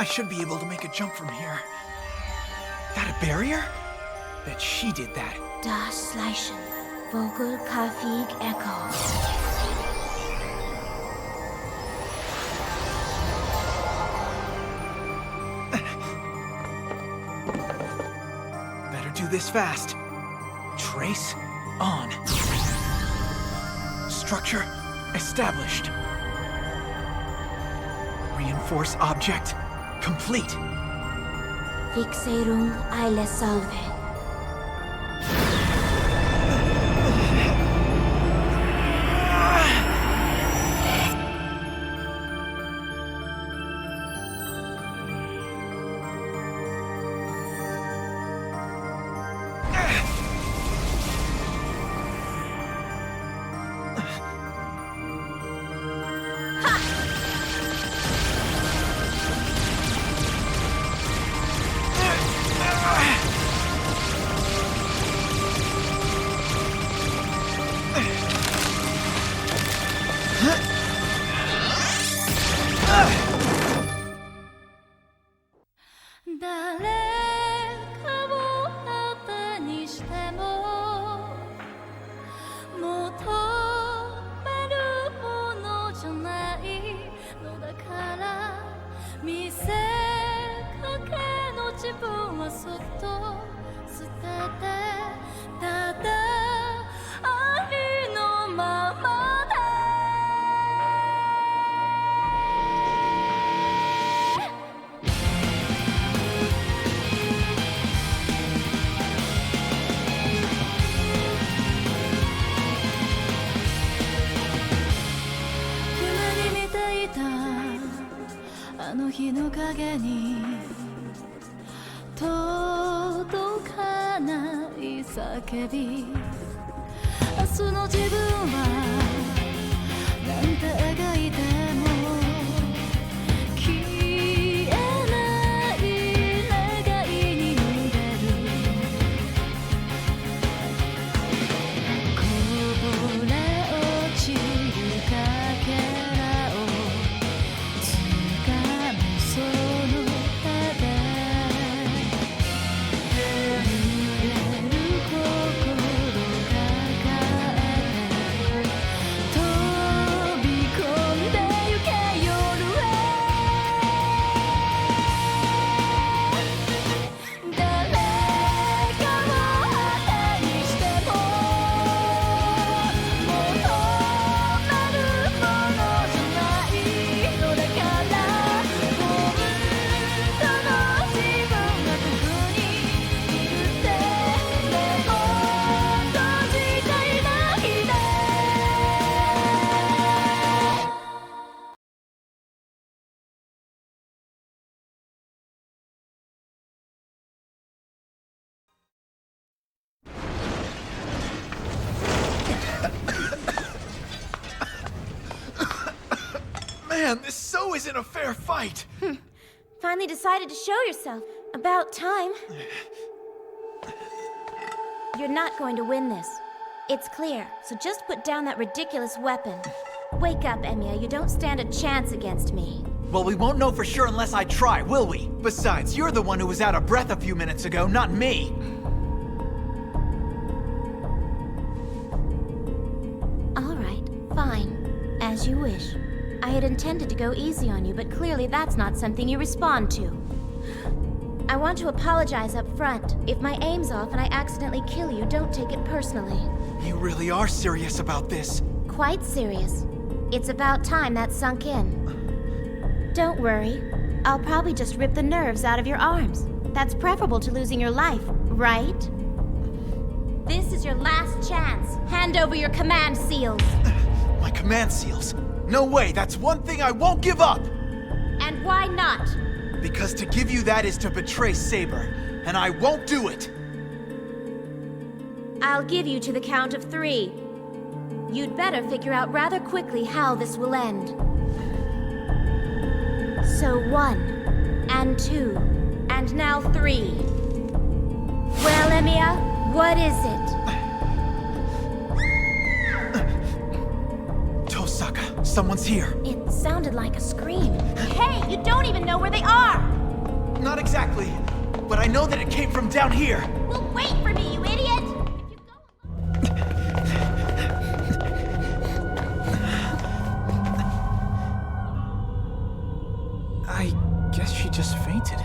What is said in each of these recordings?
I should be able to make a jump from here. That a barrier? Bet she did that. Das Schleichen. Vogel Kafig Echo. Better do this fast. Trace on. Structure established. Reinforce object complete. Fixerung eile salve. Man, this so isn't a fair fight! Finally decided to show yourself. About time. You're not going to win this. It's clear, so just put down that ridiculous weapon. Wake up, Emiya. You don't stand a chance against me. Well, we won't know for sure unless I try, will we? Besides, you're the one who was out of breath a few minutes ago, not me. All right, fine. As you wish. I had intended to go easy on you, but clearly that's not something you respond to. I want to apologize up front. If my aim's off and I accidentally kill you, don't take it personally. You really are serious about this? Quite serious. It's about time that sunk in. Don't worry. I'll probably just rip the nerves out of your arms. That's preferable to losing your life, right? This is your last chance. Hand over your command seals. My command seals? No way, that's one thing I won't give up! And why not? Because to give you that is to betray Saber, and I won't do it! I'll give you to the count of 3. You'd better figure out rather quickly how this will end. So 1, and 2, and now 3. Well, Emiya, what is it? Tosaka, someone's here. It sounded like a scream. Hey, you don't even know where they are! Not exactly, but I know that it came from down here. Well, wait for me, you idiot! If you go I guess she just fainted.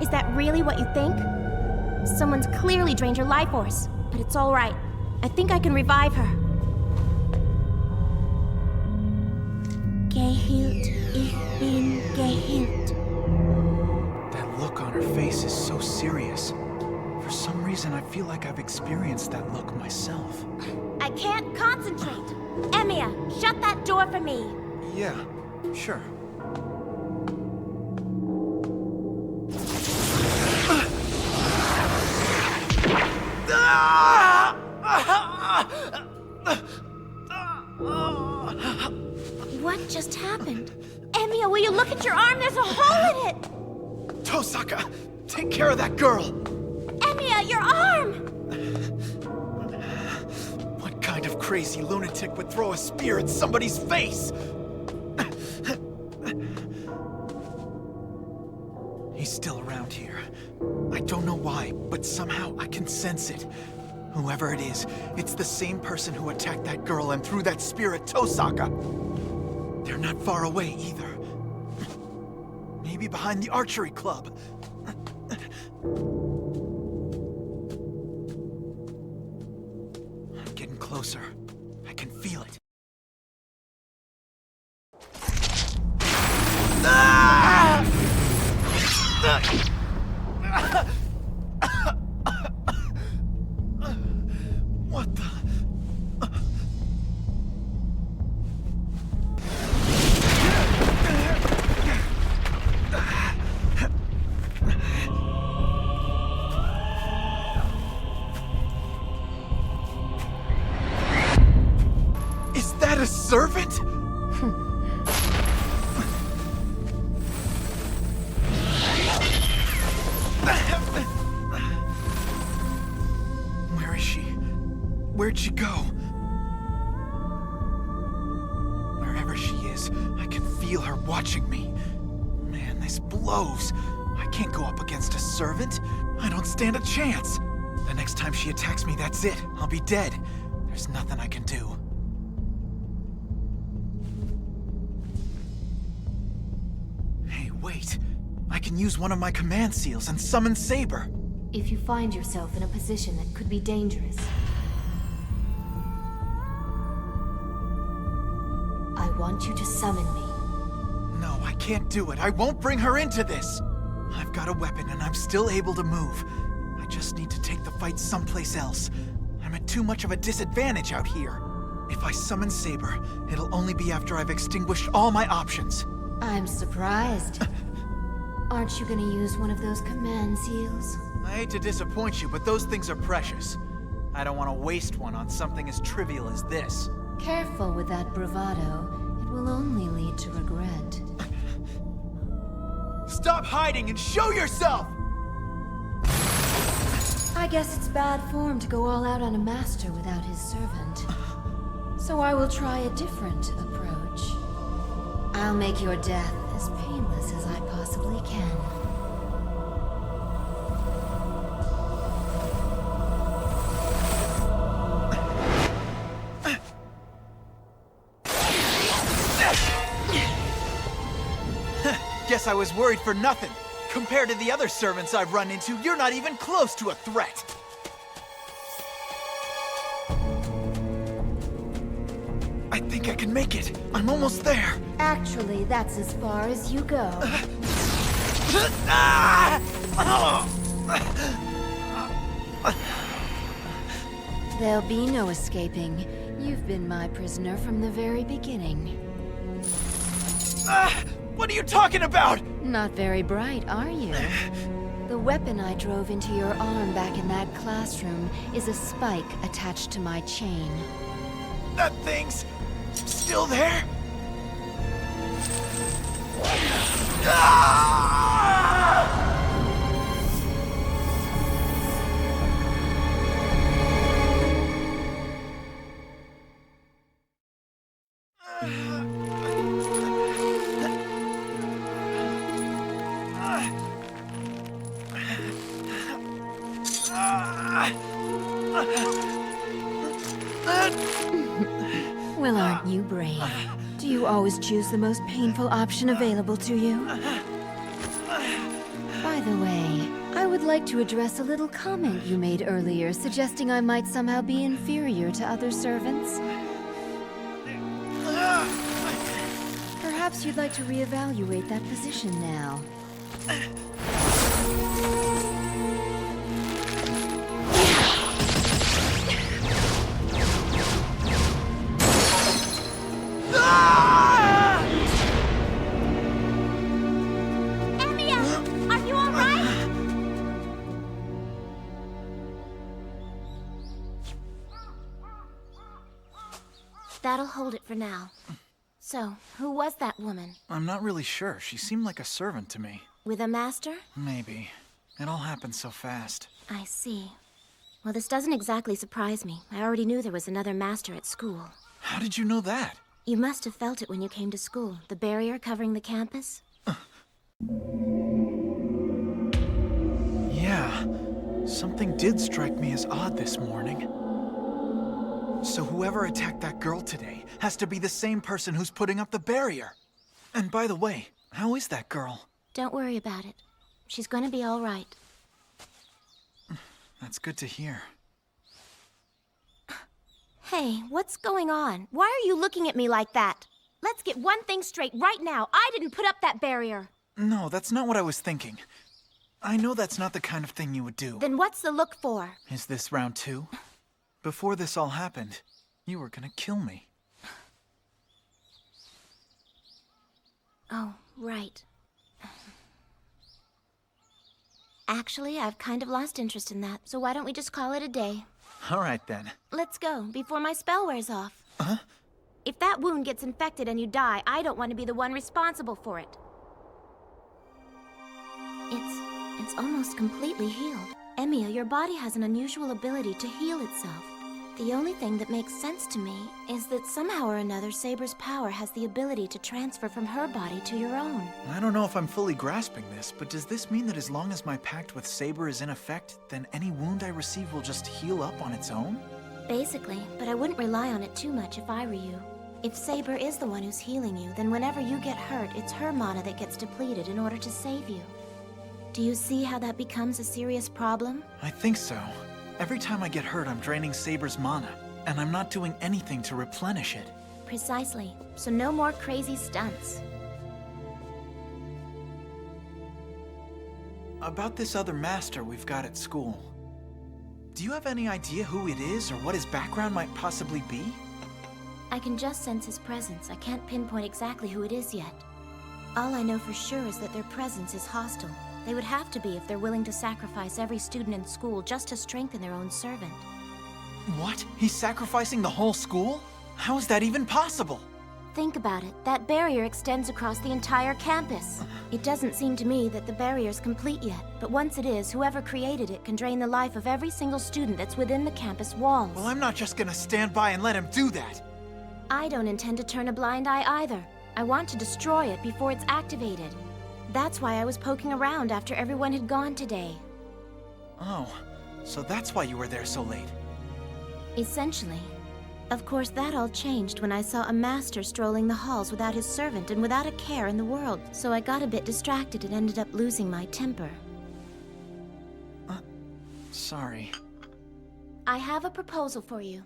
Is that really what you think? Someone's clearly drained her life force, but it's all right. I think I can revive her. Geheilt, ich bin geheilt. That look on her face is so serious. For some reason, I feel like I've experienced that look myself. I can't concentrate. Emiya, shut that door for me. Yeah, sure. What just happened? Emiya, will you look at your arm? There's a hole in it! Tosaka, take care of that girl! Emiya, your arm! What kind of crazy lunatic would throw a spear at somebody's face? He's still around here. I don't know why, but somehow I can sense it. Whoever it is, it's the same person who attacked that girl and threw that spear at Tosaka. They're not far away either. Maybe behind the archery club. I'm getting closer. I can feel it. Ah! What the? Is that a servant? Where is she? Where'd she go? Wherever she is, I can feel her watching me. Man, this blows. I can't go up against a servant. I don't stand a chance. The next time she attacks me, that's it. I'll be dead. There's nothing I can do. Hey, wait. I can use one of my command seals and summon Saber. If you find yourself in a position that could be dangerous, I want you to summon me. No, I can't do it. I won't bring her into this. I've got a weapon and I'm still able to move. I just need to take the fight someplace else. I'm at too much of a disadvantage out here. If I summon Saber, it'll only be after I've extinguished all my options. I'm surprised. Aren't you gonna use one of those command seals? I hate to disappoint you, but those things are precious. I don't want to waste one on something as trivial as this. Careful with that bravado. It will only lead to regret. Stop hiding and show yourself! I guess it's bad form to go all out on a master without his servant. So I will try a different approach. I'll make your death as painless as I possibly can. Guess I was worried for nothing. Compared to the other servants I've run into, you're not even close to a threat. I think I can make it. I'm almost there. Actually, that's as far as you go. There'll be no escaping. You've been my prisoner from the very beginning. What are you talking about? Not very bright, are you? The weapon I drove into your arm back in that classroom is a spike attached to my chain. That thing's still there? Well, aren't you brave? Do you always choose the most painful option available to you? By the way, I would like to address a little comment you made earlier, suggesting I might somehow be inferior to other servants. Perhaps you'd like to reevaluate that position now. Emiya, are you all right? That'll hold it for now. So, who was that woman? I'm not really sure. She seemed like a servant to me. With a master? Maybe. It all happened so fast. I see. Well, this doesn't exactly surprise me. I already knew there was another master at school. How did you know that? You must have felt it when you came to school. The barrier covering the campus? Yeah. Something did strike me as odd this morning. So whoever attacked that girl today has to be the same person who's putting up the barrier. And by the way, how is that girl? Don't worry about it. She's gonna be all right. That's good to hear. Hey, what's going on? Why are you looking at me like that? Let's get one thing straight right now. I didn't put up that barrier. No, that's not what I was thinking. I know that's not the kind of thing you would do. Then what's the look for? Is this round 2? Before this all happened, you were gonna kill me. Oh, right. Actually, I've kind of lost interest in that, so why don't we just call it a day? All right then. Let's go, before my spell wears off. Huh? If that wound gets infected and you die, I don't want to be the one responsible for it. It's almost completely healed. Emiya, your body has an unusual ability to heal itself. The only thing that makes sense to me is that somehow or another Saber's power has the ability to transfer from her body to your own. I don't know if I'm fully grasping this, but does this mean that as long as my pact with Saber is in effect, then any wound I receive will just heal up on its own? Basically, but I wouldn't rely on it too much if I were you. If Saber is the one who's healing you, then whenever you get hurt, it's her mana that gets depleted in order to save you. Do you see how that becomes a serious problem? I think so. Every time I get hurt, I'm draining Saber's mana, and I'm not doing anything to replenish it. Precisely. So no more crazy stunts. About this other master we've got at school. Do you have any idea who it is or what his background might possibly be? I can just sense his presence. I can't pinpoint exactly who it is yet. All I know for sure is that their presence is hostile. They would have to be if they're willing to sacrifice every student in school just to strengthen their own servant. What? He's sacrificing the whole school? How is that even possible? Think about it. That barrier extends across the entire campus. It doesn't seem to me that the barrier's complete yet, but once it is, whoever created it can drain the life of every single student that's within the campus walls. Well, I'm not just gonna stand by and let him do that. I don't intend to turn a blind eye either. I want to destroy it before it's activated. That's why I was poking around after everyone had gone today. Oh, so that's why you were there so late. Essentially. Of course, that all changed when I saw a master strolling the halls without his servant and without a care in the world, so I got a bit distracted and ended up losing my temper. Sorry. I have a proposal for you.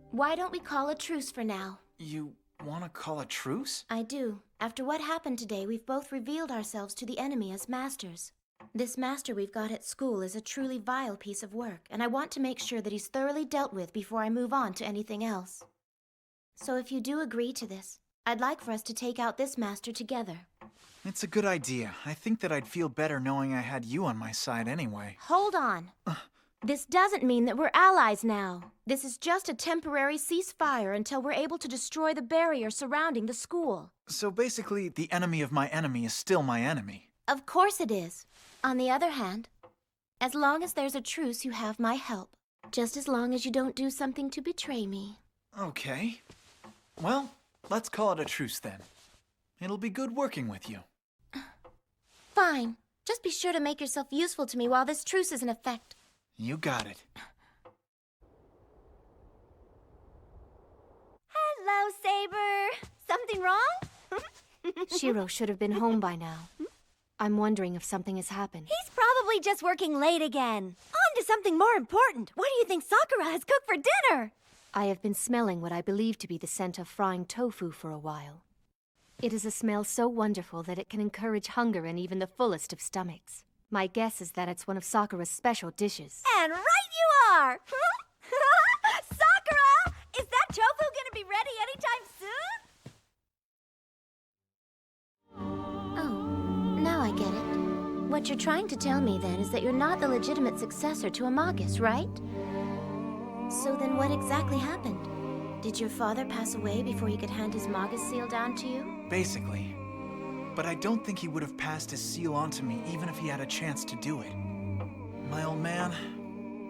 Why don't we call a truce for now? You want to call a truce? I do. After what happened today, we've both revealed ourselves to the enemy as masters. This master we've got at school is a truly vile piece of work, and I want to make sure that he's thoroughly dealt with before I move on to anything else. So if you do agree to this, I'd like for us to take out this master together. It's a good idea. I think that I'd feel better knowing I had you on my side anyway. Hold on. This doesn't mean that we're allies now. This is just a temporary ceasefire until we're able to destroy the barrier surrounding the school. So basically, the enemy of my enemy is still my enemy. Of course it is. On the other hand, as long as there's a truce, you have my help. Just as long as you don't do something to betray me. Okay. Well, let's call it a truce then. It'll be good working with you. Fine. Just be sure to make yourself useful to me while this truce is in effect. You got it. Hello, Saber. Something wrong? Shiro should have been home by now. I'm wondering if something has happened. He's probably just working late again. On to something more important. What do you think Sakura has cooked for dinner? I have been smelling what I believe to be the scent of frying tofu for a while. It is a smell so wonderful that it can encourage hunger in even the fullest of stomachs. My guess is that it's one of Sakura's special dishes. And right you are! Sakura! Is that tofu gonna be ready anytime soon? Oh, now I get it. What you're trying to tell me then is that you're not the legitimate successor to Amagus, right? So then what exactly happened? Did your father pass away before he could hand his Magus seal down to you? Basically. But I don't think he would have passed his seal on to me even if he had a chance to do it. My old man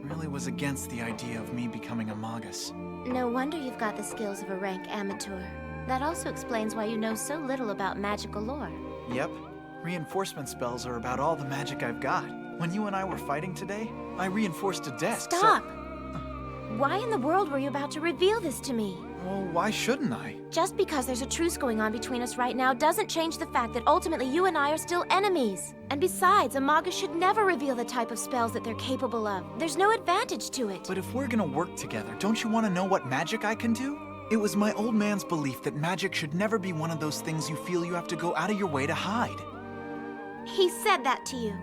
really was against the idea of me becoming a Magus. No wonder you've got the skills of a rank amateur. That also explains why you know so little about magical lore. Yep. Reinforcement spells are about all the magic I've got. When you and I were fighting today, I reinforced a desk. Stop! Why in the world were you about to reveal this to me? Well, why shouldn't I? Just because there's a truce going on between us right now doesn't change the fact that ultimately you and I are still enemies. And besides, a Magus should never reveal the type of spells that they're capable of. There's no advantage to it. But if we're gonna work together, don't you want to know what magic I can do? It was my old man's belief that magic should never be one of those things you feel you have to go out of your way to hide. He said that to you.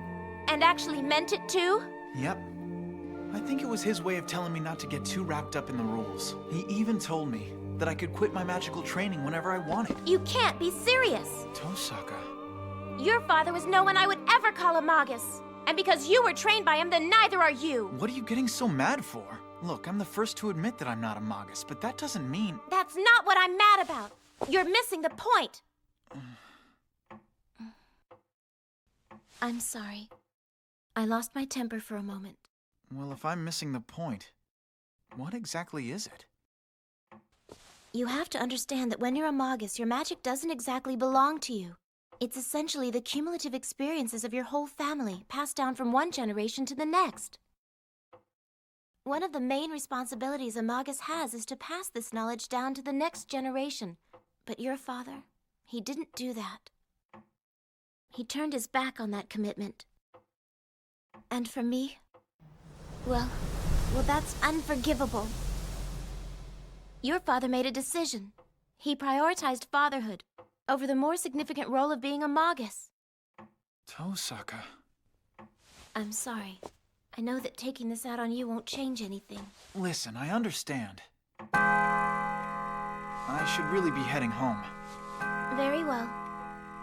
And actually meant it too? Yep. I think it was his way of telling me not to get too wrapped up in the rules. He even told me that I could quit my magical training whenever I wanted. You can't be serious. Tosaka. Your father was no one I would ever call a Magus. And because you were trained by him, then neither are you. What are you getting so mad for? Look, I'm the first to admit that I'm not a Magus, but that doesn't mean... That's not what I'm mad about. You're missing the point. I'm sorry. I lost my temper for a moment. Well, if I'm missing the point, what exactly is it? You have to understand that when you're a Magus, your magic doesn't exactly belong to you. It's essentially the cumulative experiences of your whole family, passed down from one generation to the next. One of the main responsibilities a Magus has is to pass this knowledge down to the next generation. But your father, he didn't do that. He turned his back on that commitment. And for me, well, that's unforgivable. Your father made a decision. He prioritized fatherhood over the more significant role of being a Magus. Tosaka. I'm sorry. I know that taking this out on you won't change anything. Listen, I understand. I should really be heading home. Very well.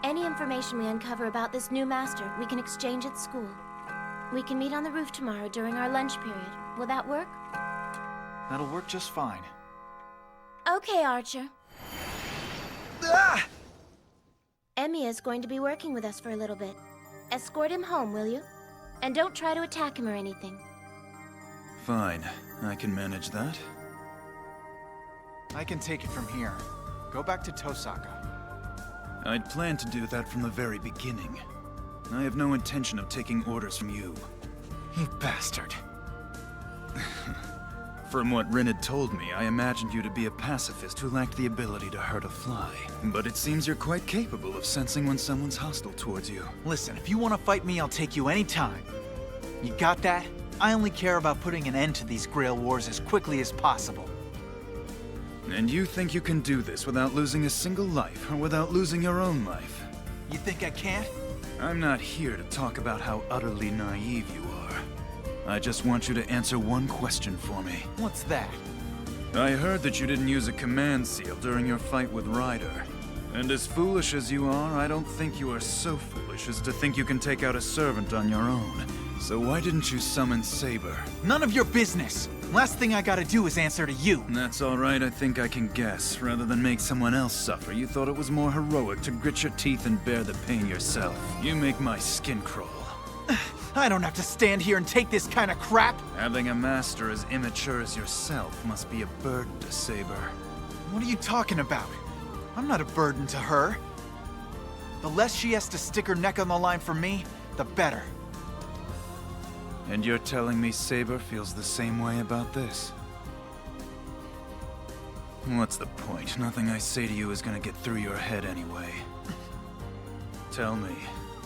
Any information we uncover about this new master, we can exchange at school. We can meet on the roof tomorrow during our lunch period. Will that work? That'll work just fine. Okay, Archer. Ah! Emiya is going to be working with us for a little bit. Escort him home, will you? And don't try to attack him or anything. Fine, I can manage that. I can take it from here. Go back to Tosaka. I'd planned to do that from the very beginning. I have no intention of taking orders from you. You bastard. From what Rin had told me, I imagined you to be a pacifist who lacked the ability to hurt a fly. But it seems you're quite capable of sensing when someone's hostile towards you. Listen, if you want to fight me, I'll take you anytime. You got that? I only care about putting an end to these Grail Wars as quickly as possible. And you think you can do this without losing a single life, or without losing your own life? You think I can't? I'm not here to talk about how utterly naive you are. I just want you to answer one question for me. What's that? I heard that you didn't use a command seal during your fight with Ryder. And as foolish as you are, I don't think you are so foolish as to think you can take out a servant on your own. So why didn't you summon Saber? None of your business! Last thing I gotta do is answer to you. That's all right, I think I can guess. Rather than make someone else suffer, you thought it was more heroic to grit your teeth and bear the pain yourself. You make my skin crawl. I don't have to stand here and take this kind of crap! Having a master as immature as yourself must be a burden to Saber. What are you talking about? I'm not a burden to her. The less she has to stick her neck on the line for me, the better. And you're telling me Saber feels the same way about this? What's the point? Nothing I say to you is gonna get through your head anyway. Tell me,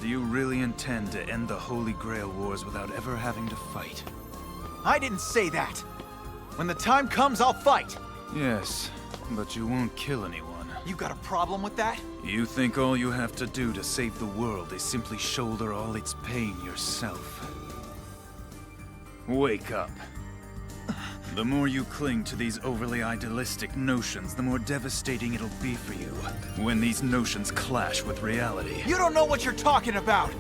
do you really intend to end the Holy Grail Wars without ever having to fight? I didn't say that! When the time comes, I'll fight! Yes, but you won't kill anyone. You got a problem with that? You think all you have to do to save the world is simply shoulder all its pain yourself. Wake up. The more you cling to these overly idealistic notions, the more devastating it'll be for you when these notions clash with reality. You don't know what you're talking about!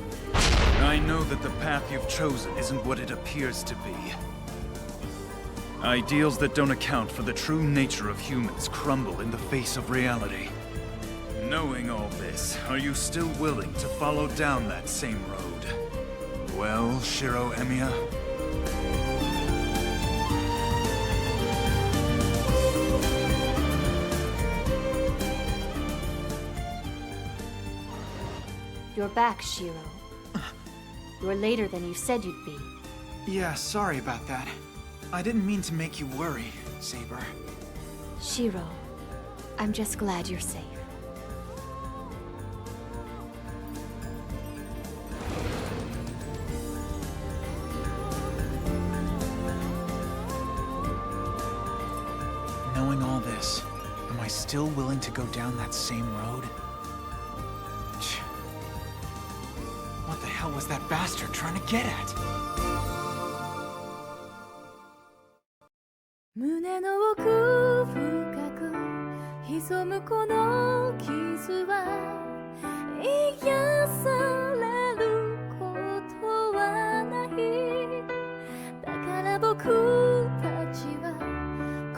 I know that the path you've chosen isn't what it appears to be. Ideals that don't account for the true nature of humans crumble in the face of reality. Knowing all this, are you still willing to follow down that same road? Well, Shiro Emiya? You're back, Shiro. You're later than you said you'd be. Yeah, sorry about that. I didn't mean to make you worry, Saber. Shiro, I'm just glad you're safe. Knowing all this, am I still willing to go down that same road? What the hell was that bastard trying to get at? 胸の奥深く潜むこの傷は癒されることはないだから僕たちは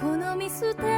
この見捨て